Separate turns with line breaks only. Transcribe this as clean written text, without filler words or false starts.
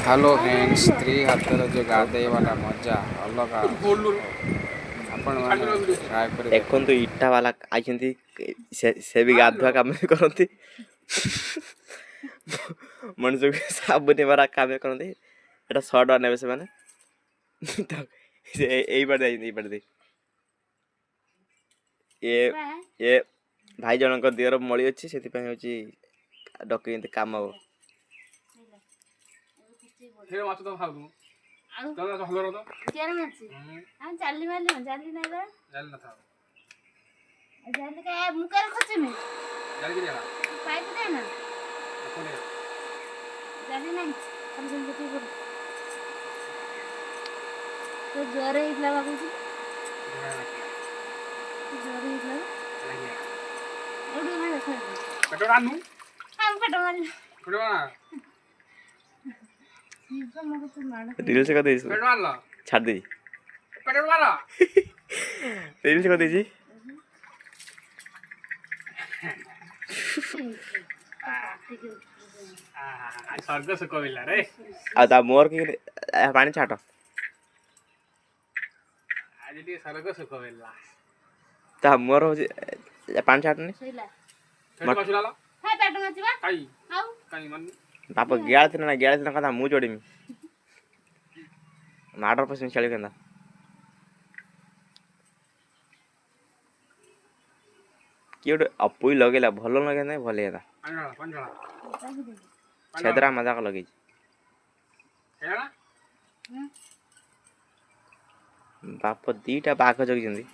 hello friends स्त्री हाथ जो गाधे वाला मजा अलग आपण ट्राई कर
देखो तो इटा वाला आई से भी गाधुआ काम करती मनुष्य को साबुन मारा काम करती एटा 100 टका नेबे से माने एई बार दे ये भाई जनक देहर मली अच्छी से डक काम हो
ज्वर
रील से कर छाड़ दी रील से कर
स्वर्ग सुख मिला रे
आ मोर की पानी छाट
आज टी स्वर्ग सुख मिला
ता मोर हो पानी छाटनी बाप ग्याल कथा मु जोड़मी माडर पसंद चली केंदा किए अपुई लगेला भल लगे ना भले छेदरा मजाक लगे बाप दीटा बाघ जगीଛନ୍ତି